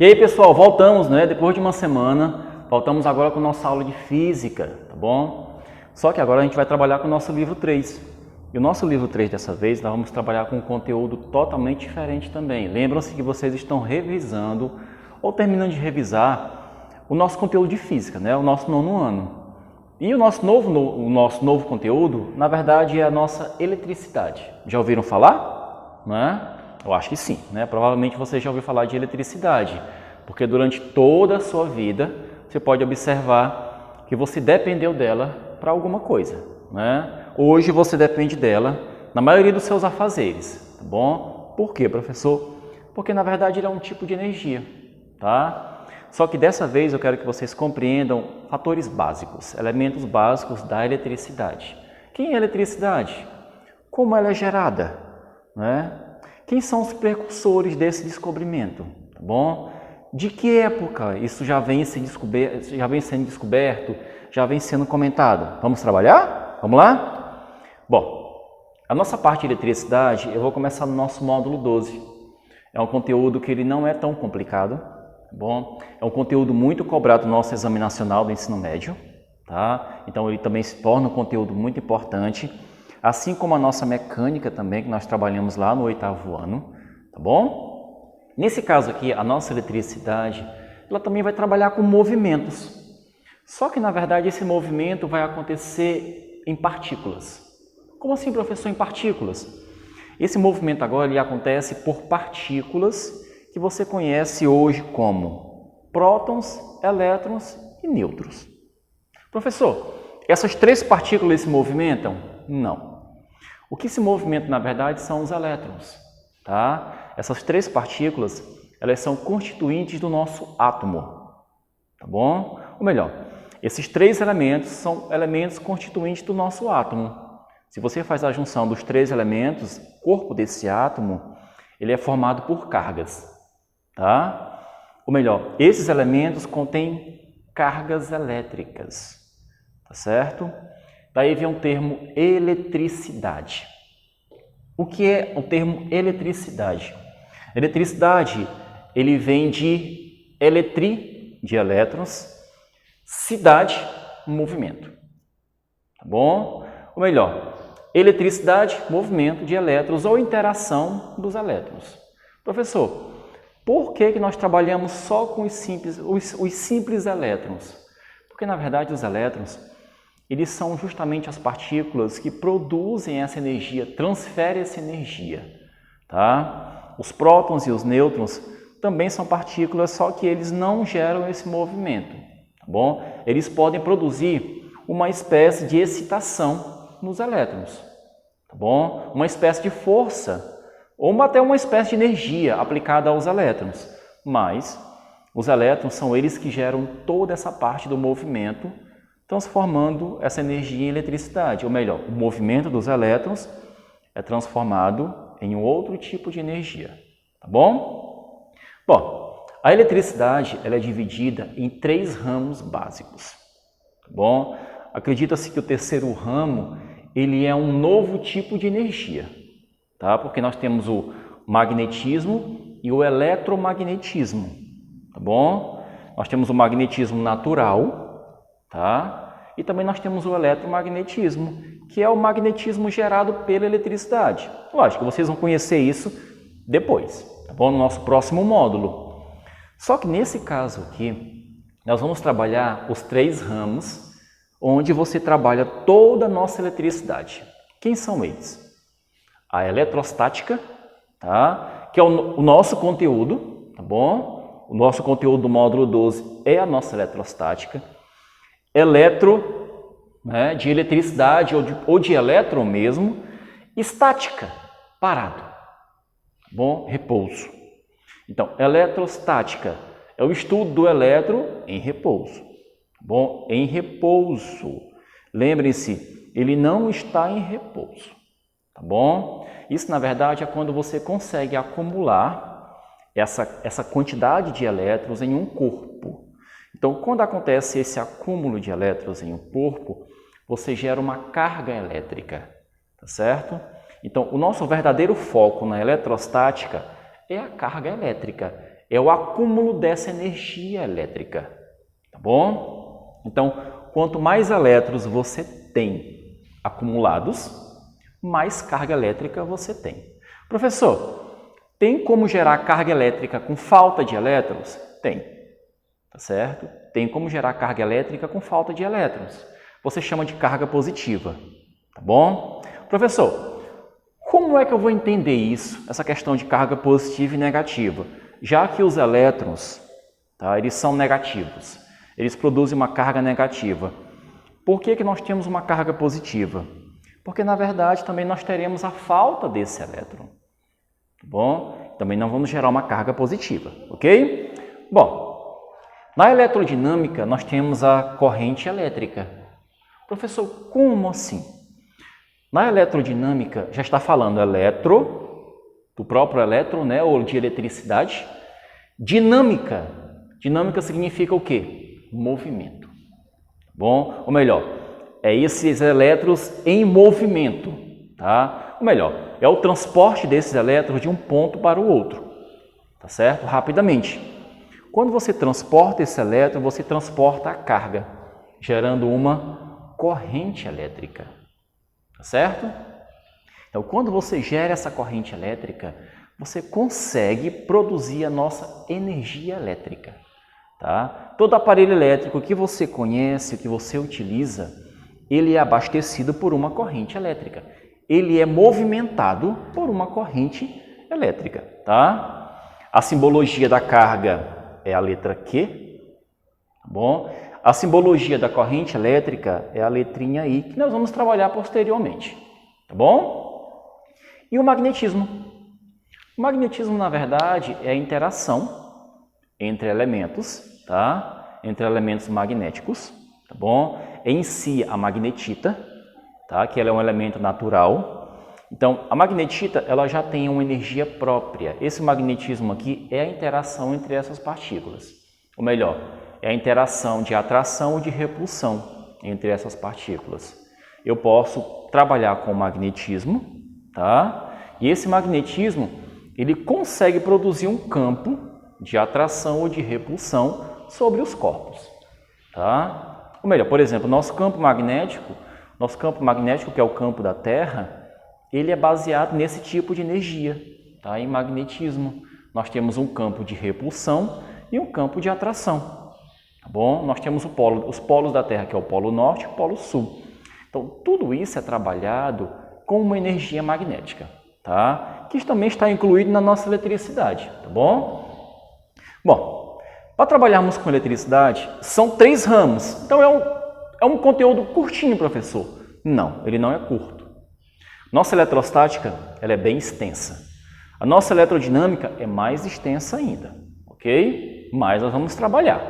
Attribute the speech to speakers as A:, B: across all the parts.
A: E aí, pessoal, voltamos, né? Depois de uma semana, voltamos agora com nossa aula de física, tá bom? Só que agora a gente vai trabalhar com o nosso livro 3. E o nosso livro 3 dessa vez, nós vamos trabalhar com um conteúdo totalmente diferente também. Lembram-se que vocês estão revisando ou terminando de revisar o nosso conteúdo de física, né? O nosso 9º ano. E o nosso novo conteúdo, na verdade, é a nossa eletricidade. Já ouviram falar? Não é? Eu acho que sim, né? Provavelmente você já ouviu falar de eletricidade, porque durante toda a sua vida você pode observar que você dependeu dela para alguma coisa, né? Hoje você depende dela na maioria dos seus afazeres, tá bom? Por quê, professor? Porque na verdade ele é um tipo de energia, tá? Só que dessa vez eu quero que vocês compreendam fatores básicos, elementos básicos da eletricidade. Quem é a eletricidade? Como ela é gerada, né? Quem são os precursores desse descobrimento, tá bom? De que época isso já vem sendo descoberto, já vem sendo comentado? Vamos trabalhar? Vamos lá? Bom, a nossa parte de eletricidade, eu vou começar no nosso módulo 12. É um conteúdo que ele não é tão complicado, tá bom? É um conteúdo muito cobrado no nosso exame nacional do ensino médio, tá? Então ele também se torna um conteúdo muito importante. Assim como a nossa mecânica também, que nós trabalhamos lá no 8º ano, tá bom? Nesse caso aqui, a nossa eletricidade, ela também vai trabalhar com movimentos. Só que, na verdade, esse movimento vai acontecer em partículas. Como assim, professor, em partículas? Esse movimento agora ele acontece por partículas que você conhece hoje como prótons, elétrons e nêutrons. Professor, essas 3 partículas se movimentam? Não. O que se movimenta, na verdade, são os elétrons, tá? Essas 3 partículas, elas são constituintes do nosso átomo, tá bom? Ou melhor, esses 3 elementos são elementos constituintes do nosso átomo. Se você faz a junção dos 3 elementos, o corpo desse átomo, ele é formado por cargas, tá? Ou melhor, esses elementos contêm cargas elétricas, tá certo? Daí vem o termo eletricidade. O que é o termo eletricidade? Eletricidade, ele vem de eletri, de elétrons, cidade, movimento. Tá bom? Ou melhor, eletricidade, movimento de elétrons ou interação dos elétrons. Professor, por que nós trabalhamos só com os simples elétrons? Porque, na verdade, os elétrons eles são justamente as partículas que produzem essa energia, transferem essa energia, tá? Os prótons e os nêutrons também são partículas, só que eles não geram esse movimento, tá bom? Eles podem produzir uma espécie de excitação nos elétrons, tá bom? Uma espécie de força, ou até uma espécie de energia aplicada aos elétrons, mas os elétrons são eles que geram toda essa parte do movimento, transformando essa energia em eletricidade, ou melhor, o movimento dos elétrons é transformado em um outro tipo de energia, tá bom? Bom, a eletricidade ela é dividida em 3 ramos básicos, tá bom? Acredita-se que o 3º ramo ele é um novo tipo de energia, tá? Porque nós temos o magnetismo e o eletromagnetismo, tá bom? Nós temos o magnetismo natural, tá? E também nós temos o eletromagnetismo, que é o magnetismo gerado pela eletricidade. Lógico, vocês vão conhecer isso depois, tá bom? No nosso próximo módulo. Só que nesse caso aqui, nós vamos trabalhar os 3 ramos, onde você trabalha toda a nossa eletricidade. Quem são eles? A eletrostática, tá? Que é o nosso conteúdo, tá bom? O nosso conteúdo do módulo 12 é a nossa eletrostática. Eletro, né, de eletricidade ou de elétron mesmo, estática, parado, tá bom? Repouso. Então, eletrostática é o estudo do elétron em repouso, tá bom? Em repouso. Lembrem-se, ele não está em repouso, tá bom? Isso, na verdade, é quando você consegue acumular essa quantidade de elétrons em um corpo. Então, quando acontece esse acúmulo de elétrons em um corpo, você gera uma carga elétrica, tá certo? Então, o nosso verdadeiro foco na eletrostática é a carga elétrica, é o acúmulo dessa energia elétrica, tá bom? Então, quanto mais elétrons você tem acumulados, mais carga elétrica você tem. Professor, tem como gerar carga elétrica com falta de elétrons? Tem, tá certo? Tem como gerar carga elétrica com falta de elétrons. Você chama de carga positiva, tá bom? Professor, como é que eu vou entender isso, essa questão de carga positiva e negativa? Já que os elétrons, tá, eles são negativos, eles produzem uma carga negativa. Por que nós temos uma carga positiva? Porque, na verdade, também nós teremos a falta desse elétron. Tá bom? Também não vamos gerar uma carga positiva, ok? Bom, na elerodinâmica nós temos a corrente elétrica. Professor, como assim? Na eletrodinâmica já está falando eletro, do próprio elétron, né, ou de eletricidade. Dinâmica. Dinâmica significa o quê? Movimento. Bom, ou melhor, é esses elétrons em movimento, tá? Ou melhor, é o transporte desses elétrons de um ponto para o outro, tá certo? Rapidamente. Quando você transporta esse elétron, você transporta a carga, gerando uma corrente elétrica, tá certo? Então, quando você gera essa corrente elétrica, você consegue produzir a nossa energia elétrica, tá? Todo aparelho elétrico que você conhece, que você utiliza, ele é abastecido por uma corrente elétrica. Ele é movimentado por uma corrente elétrica, tá? A simbologia da carga é a letra Q, tá bom? A simbologia da corrente elétrica é a letrinha I, que nós vamos trabalhar posteriormente, tá bom? E o magnetismo? O magnetismo, na verdade, é a interação entre elementos, tá? Entre elementos magnéticos, tá bom? Em si, a magnetita, tá? Que ela é um elemento natural. Então, a magnetita, ela já tem uma energia própria. Esse magnetismo aqui é a interação entre essas partículas. Ou melhor, é a interação de atração ou de repulsão entre essas partículas. Eu posso trabalhar com o magnetismo, tá? E esse magnetismo, ele consegue produzir um campo de atração ou de repulsão sobre os corpos, tá? Ou melhor, por exemplo, nosso campo magnético, que é o campo da Terra, ele é baseado nesse tipo de energia, tá? Em magnetismo. Nós temos um campo de repulsão e um campo de atração, tá bom? Nós temos os polos da Terra, que é o polo norte e o polo sul. Então, tudo isso é trabalhado com uma energia magnética, tá? Que também está incluído na nossa eletricidade, tá bom? Bom, para trabalharmos com eletricidade, são 3 ramos. Então, é um conteúdo curtinho, professor. Não, ele não é curto. Nossa eletrostática, ela é bem extensa. A nossa eletrodinâmica é mais extensa ainda, ok? Mas nós vamos trabalhar.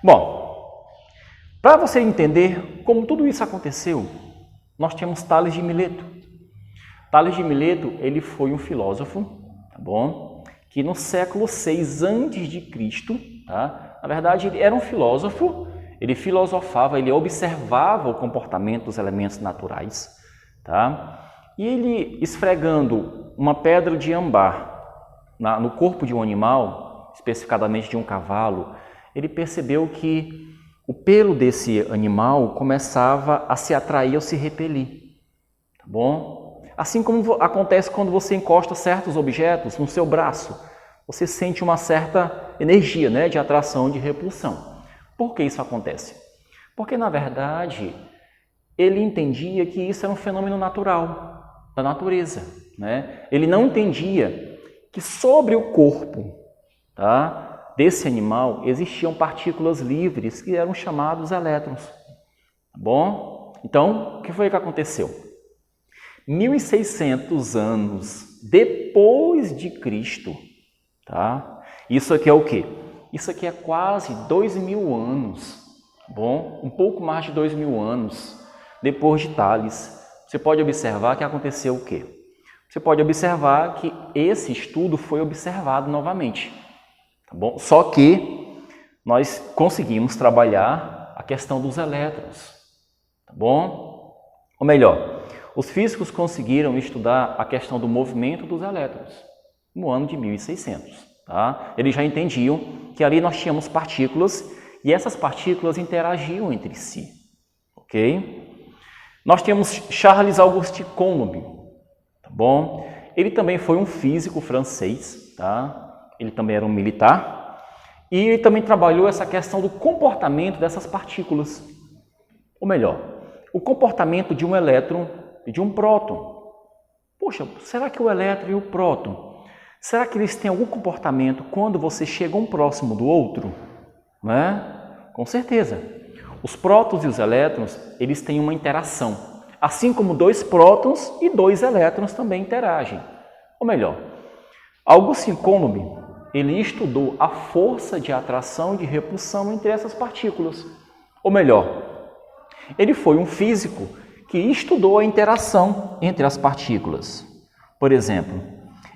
A: Bom, para você entender como tudo isso aconteceu, nós temos Tales de Mileto. Tales de Mileto, ele foi um filósofo, tá bom? Que no século 6 a.C., tá? Na verdade, ele era um filósofo, ele filosofava, ele observava o comportamento dos elementos naturais, tá? E ele, esfregando uma pedra de âmbar no corpo de um animal, especificadamente de um cavalo, ele percebeu que o pelo desse animal começava a se atrair ou se repelir, tá bom? Assim como acontece quando você encosta certos objetos no seu braço, você sente uma certa energia, né, de atração, de repulsão. Por que isso acontece? Porque, na verdade, ele entendia que isso era um fenômeno natural, da natureza, né? Ele não entendia que sobre o corpo, tá, desse animal existiam partículas livres que eram chamados elétrons. Tá bom? Então, o que foi que aconteceu? 1.600 anos depois de Cristo, tá? Isso aqui é o quê? Isso aqui é quase 2.000 anos, tá bom? Um pouco mais de 2.000 anos depois de Tales. Você pode observar que aconteceu o quê? Você pode observar que esse estudo foi observado novamente, tá bom? Só que nós conseguimos trabalhar a questão dos elétrons, tá bom? Ou melhor, os físicos conseguiram estudar a questão do movimento dos elétrons no ano de 1600, tá? Eles já entendiam que ali nós tínhamos partículas e essas partículas interagiam entre si, ok? Nós temos Charles Auguste Coulomb, tá bom? Ele também foi um físico francês, tá? Ele também era um militar e ele também trabalhou essa questão do comportamento dessas partículas, ou melhor, o comportamento de um elétron e de um próton. Poxa, será que o elétron e o próton, será que eles têm algum comportamento quando você chega um próximo do outro? Não é? Com certeza. Os prótons e os elétrons, eles têm uma interação. Assim como dois prótons e dois elétrons também interagem. Ou melhor, Auguste Coulomb, ele estudou a força de atração e de repulsão entre essas partículas. Ou melhor, ele foi um físico que estudou a interação entre as partículas. Por exemplo,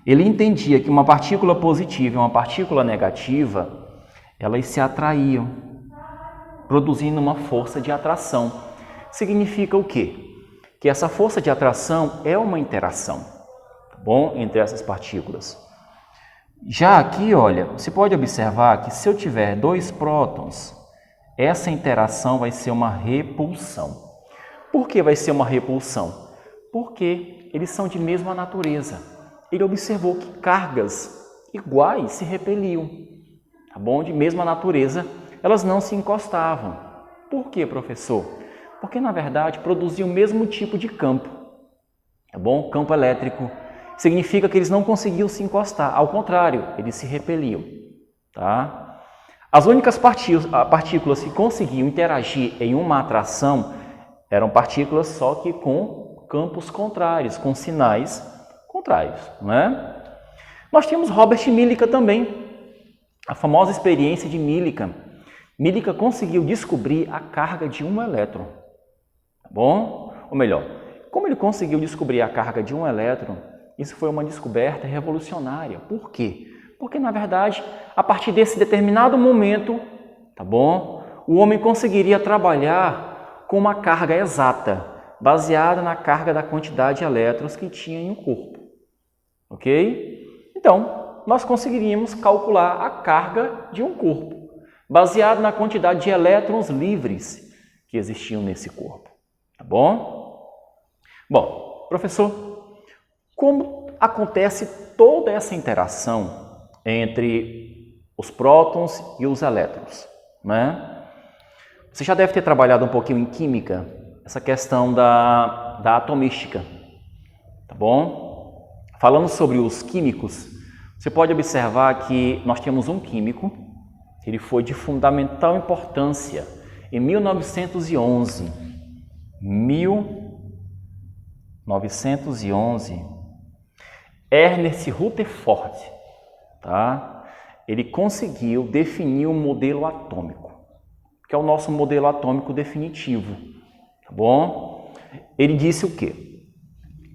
A: ele entendia que uma partícula positiva e uma partícula negativa, elas se atraíam, produzindo uma força de atração. Significa o quê? Que essa força de atração é uma interação, tá bom? Entre essas partículas. Já aqui, olha, você pode observar que se eu tiver dois prótons, essa interação vai ser uma repulsão. Por que vai ser uma repulsão? Porque eles são de mesma natureza. Ele observou que cargas iguais se repeliam, tá bom? De mesma natureza, elas não se encostavam. Por quê, professor? Porque, na verdade, produziam o mesmo tipo de campo, tá bom? Campo elétrico. Significa que eles não conseguiam se encostar. Ao contrário, eles se repeliam, tá? As únicas partículas que conseguiam interagir em uma atração eram partículas só que com campos contrários, com sinais contrários, não é? Nós tínhamos Robert Millikan também, a famosa experiência de Millikan. Millikan conseguiu descobrir a carga de um elétron, tá bom? Ou melhor, como ele conseguiu descobrir a carga de um elétron, isso foi uma descoberta revolucionária. Por quê? Porque, na verdade, a partir desse determinado momento, tá bom? O homem conseguiria trabalhar com uma carga exata, baseada na carga da quantidade de elétrons que tinha em um corpo. Ok? Então, nós conseguiríamos calcular a carga de um corpo, baseado na quantidade de elétrons livres que existiam nesse corpo. Tá bom? Bom, professor, como acontece toda essa interação entre os prótons e os elétrons, né? Você já deve ter trabalhado um pouquinho em química, essa questão da atomística, tá bom? Falando sobre os químicos, você pode observar que nós temos um químico, ele foi de fundamental importância em 1911. 1911, Ernest Rutherford, tá? Ele conseguiu definir um modelo atômico, que é o nosso modelo atômico definitivo, tá bom? Ele disse o quê?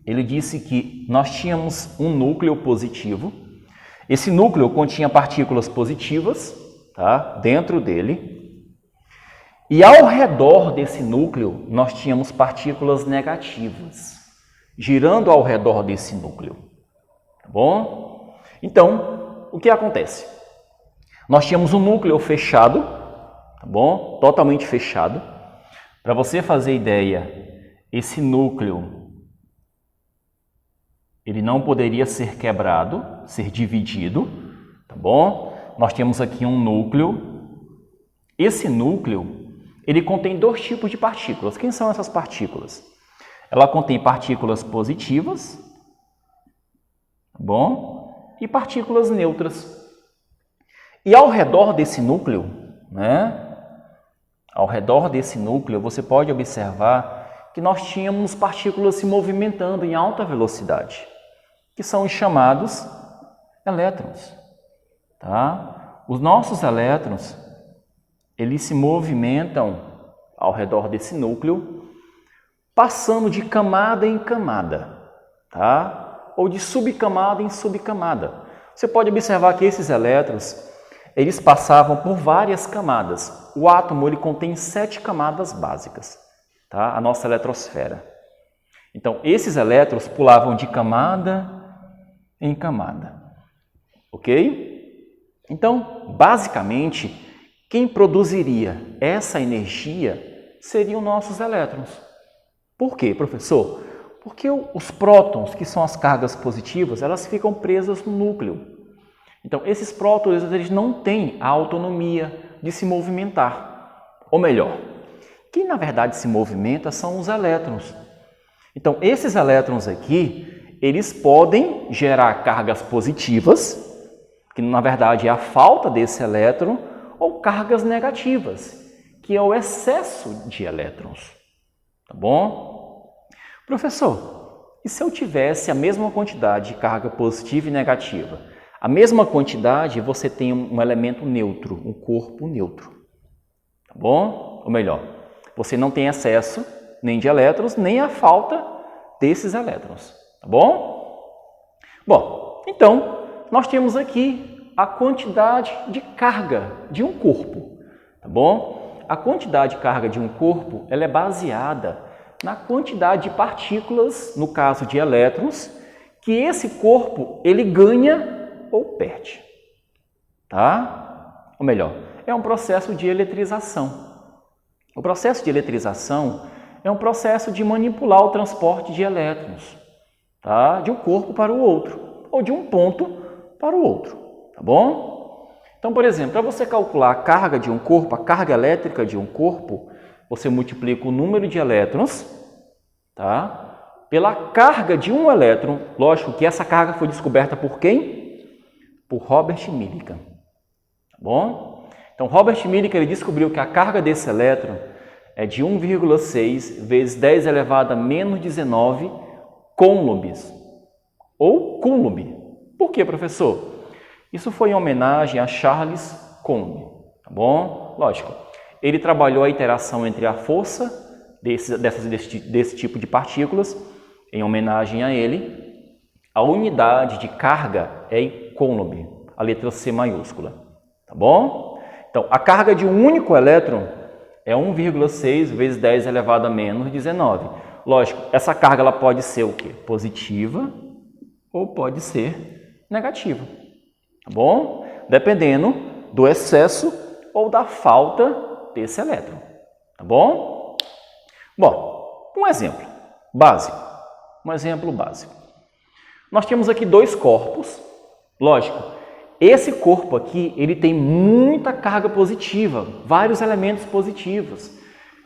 A: Ele disse que nós tínhamos um núcleo positivo, esse núcleo continha partículas positivas, tá? Dentro dele, e ao redor desse núcleo nós tínhamos partículas negativas, girando ao redor desse núcleo, tá bom? Então, o que acontece? Nós tínhamos um núcleo fechado, tá bom? Totalmente fechado. Para você fazer ideia, esse núcleo, ele não poderia ser quebrado, ser dividido, tá bom? Nós temos aqui um núcleo. Esse núcleo, ele contém dois tipos de partículas. Quem são essas partículas? Ela contém partículas positivas, tá bom? E partículas neutras. E ao redor desse núcleo, né? Ao redor desse núcleo, você pode observar que nós tínhamos partículas se movimentando em alta velocidade, que são os chamados elétrons, tá? Os nossos elétrons, eles se movimentam ao redor desse núcleo, passando de camada em camada, tá? Ou de subcamada em subcamada. Você pode observar que esses elétrons, eles passavam por várias camadas. O átomo, ele contém 7 camadas básicas, tá? A nossa eletrosfera. Então, esses elétrons pulavam de camada em camada, ok? Então, basicamente, quem produziria essa energia seriam nossos elétrons. Por quê, professor? Porque os prótons, que são as cargas positivas, elas ficam presas no núcleo. Então, esses prótons, eles não têm a autonomia de se movimentar. Ou melhor, quem na verdade se movimenta são os elétrons. Então, esses elétrons aqui, eles podem gerar cargas positivas, que na verdade é a falta desse elétron, ou cargas negativas, que é o excesso de elétrons. Tá bom? Professor, e se eu tivesse a mesma quantidade de carga positiva e negativa? A mesma quantidade, você tem um elemento neutro, um corpo neutro. Tá bom? Ou melhor, você não tem excesso nem de elétrons, nem a falta desses elétrons. Tá bom? Bom, então, nós temos aqui a quantidade de carga de um corpo. Tá bom? A quantidade de carga de um corpo, ela é baseada na quantidade de partículas, no caso de elétrons, que esse corpo ele ganha ou perde. Tá? Ou melhor, é um processo de eletrização. O processo de eletrização é um processo de manipular o transporte de elétrons, tá? De um corpo para o outro, ou de um ponto para o outro. Tá bom? Então, por exemplo, para você calcular a carga de um corpo, a carga elétrica de um corpo, você multiplica o número de elétrons, tá? Pela carga de um elétron. Lógico que essa carga foi descoberta por quem? Por Robert Millikan. Tá bom? Então, Robert Millikan ele descobriu que a carga desse elétron é de 1,6 vezes 10 elevado a menos 19 coulombs, ou coulomb. Por quê, professor? Isso foi em homenagem a Charles Coulomb. Tá bom? Lógico. Ele trabalhou a interação entre a força desse tipo de partículas, em homenagem a ele. A unidade de carga é em coulomb, a letra C maiúscula. Tá bom? Então, a carga de um único elétron é 1,6 vezes 10 elevado a menos 19. Lógico, essa carga ela pode ser o quê? Positiva ou pode ser negativa. Tá bom? Dependendo do excesso ou da falta desse elétron. Tá bom? Bom, um exemplo básico. Um exemplo básico. Nós temos aqui dois corpos. Lógico, esse corpo aqui, ele tem muita carga positiva, vários elementos positivos.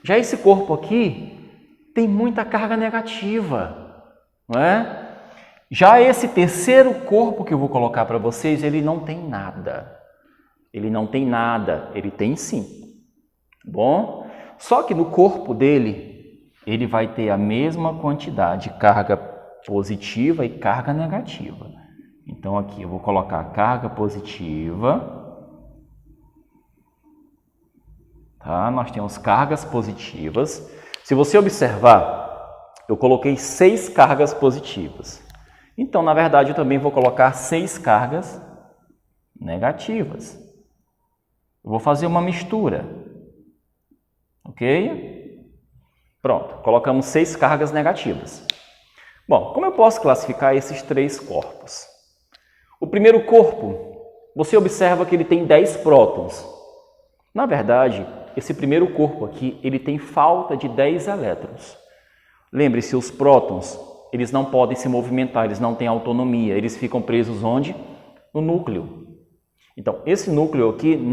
A: Já esse corpo aqui tem muita carga negativa, não é? Já esse terceiro corpo que eu vou colocar para vocês, ele não tem nada. Ele não tem nada, ele tem sim. Bom, só que no corpo dele, ele vai ter a mesma quantidade de carga positiva e carga negativa. Então, aqui eu vou colocar carga positiva. Tá? Nós temos cargas positivas. Se você observar, eu coloquei 6 cargas positivas. Então, na verdade, eu também vou colocar 6 cargas negativas. Eu vou fazer uma mistura. Ok? Pronto, colocamos 6 cargas negativas. Bom, como eu posso classificar esses 3 corpos? O primeiro corpo, você observa que ele tem 10 prótons. Na verdade, esse primeiro corpo aqui, ele tem falta de 10 elétrons. Lembre-se, os prótons, eles não podem se movimentar, eles não têm autonomia, eles ficam presos onde? No núcleo. Então, esse núcleo aqui ele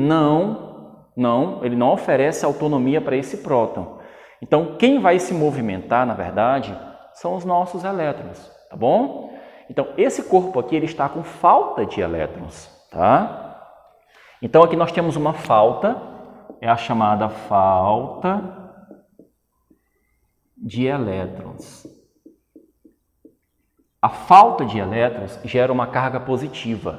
A: não oferece autonomia para esse próton. Então, quem vai se movimentar, na verdade, são os nossos elétrons, tá bom? Então, esse corpo aqui, ele está com falta de elétrons, tá? Então, aqui nós temos uma falta, é a chamada falta de elétrons. A falta de elétrons gera uma carga positiva,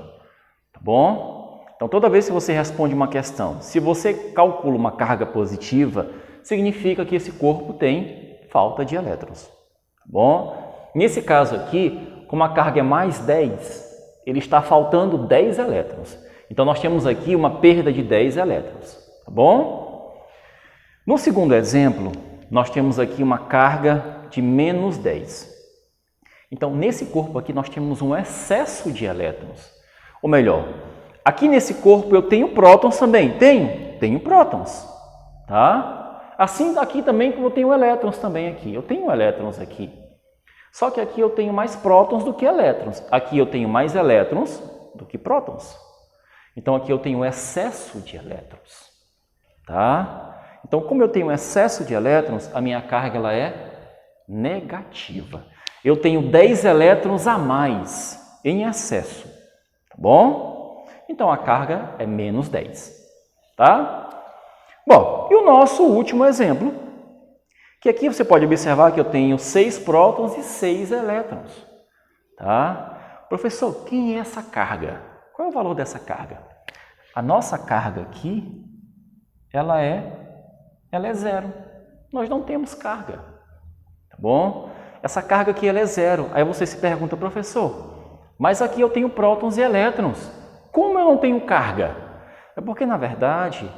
A: tá bom? Então, toda vez que você responde uma questão, se você calcula uma carga positiva, significa que esse corpo tem falta de elétrons, tá bom? Nesse caso aqui, como a carga é mais 10, ele está faltando 10 elétrons. Então, nós temos aqui uma perda de 10 elétrons, tá bom? No segundo exemplo, nós temos aqui uma carga de menos 10. Então, nesse corpo aqui, nós temos um excesso de elétrons. Ou melhor, Aqui nesse corpo eu tenho prótons também. Tenho prótons, tá? Assim aqui também como eu tenho elétrons também aqui. Eu tenho elétrons aqui. Só que aqui eu tenho mais prótons do que elétrons. Aqui eu tenho mais elétrons do que prótons. Então aqui eu tenho excesso de elétrons, tá? Então como eu tenho excesso de elétrons, a minha carga ela é negativa. Eu tenho 10 elétrons a mais em excesso, tá bom? Então a carga é menos 10, tá? Bom, e o nosso último exemplo, que aqui você pode observar que eu tenho 6 prótons e 6 elétrons, tá? Professor, quem é essa carga? Qual é o valor dessa carga? A nossa carga aqui, ela é zero. Nós não temos carga, tá bom? Essa carga aqui ela é zero. Aí você se pergunta, professor, mas aqui eu tenho prótons e elétrons. Como eu não tenho carga? É porque, na verdade,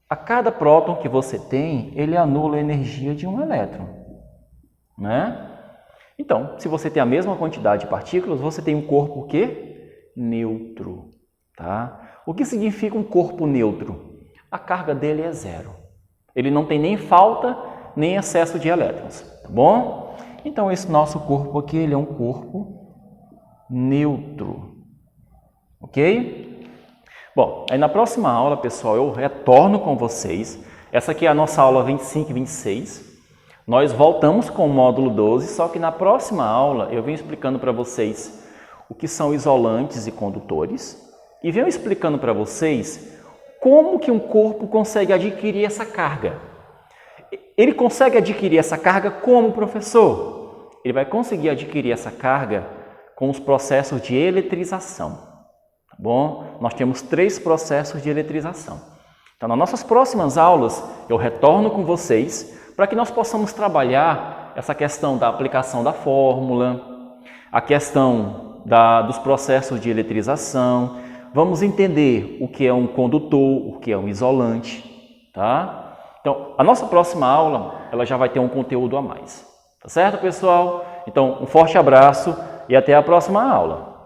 A: a cada próton que você tem, ele anula a energia de um elétron, né? Então, se você tem a mesma quantidade de partículas, você tem um corpo o quê? Neutro, tá? O que significa um corpo neutro? A carga dele é zero. Ele não tem nem falta, nem excesso de elétrons, tá bom? Então, esse nosso corpo aqui, ele é um corpo neutro, ok? Bom, aí na próxima aula, pessoal, eu retorno com vocês. Essa aqui é a nossa aula 25 e 26. Nós voltamos com o módulo 12, só que na próxima aula eu venho explicando para vocês o que são isolantes e condutores e venho explicando para vocês como que um corpo consegue adquirir essa carga. Ele consegue adquirir essa carga como, professor? Ele vai conseguir adquirir essa carga com os processos de eletrização, tá bom? Nós temos 3 processos de eletrização. Então, nas nossas próximas aulas, eu retorno com vocês para que nós possamos trabalhar essa questão da aplicação da fórmula, a questão dos processos de eletrização. Vamos entender o que é um condutor, o que é um isolante, tá? Então, a nossa próxima aula, ela já vai ter um conteúdo a mais. Tá certo, pessoal? Então, um forte abraço e até a próxima aula.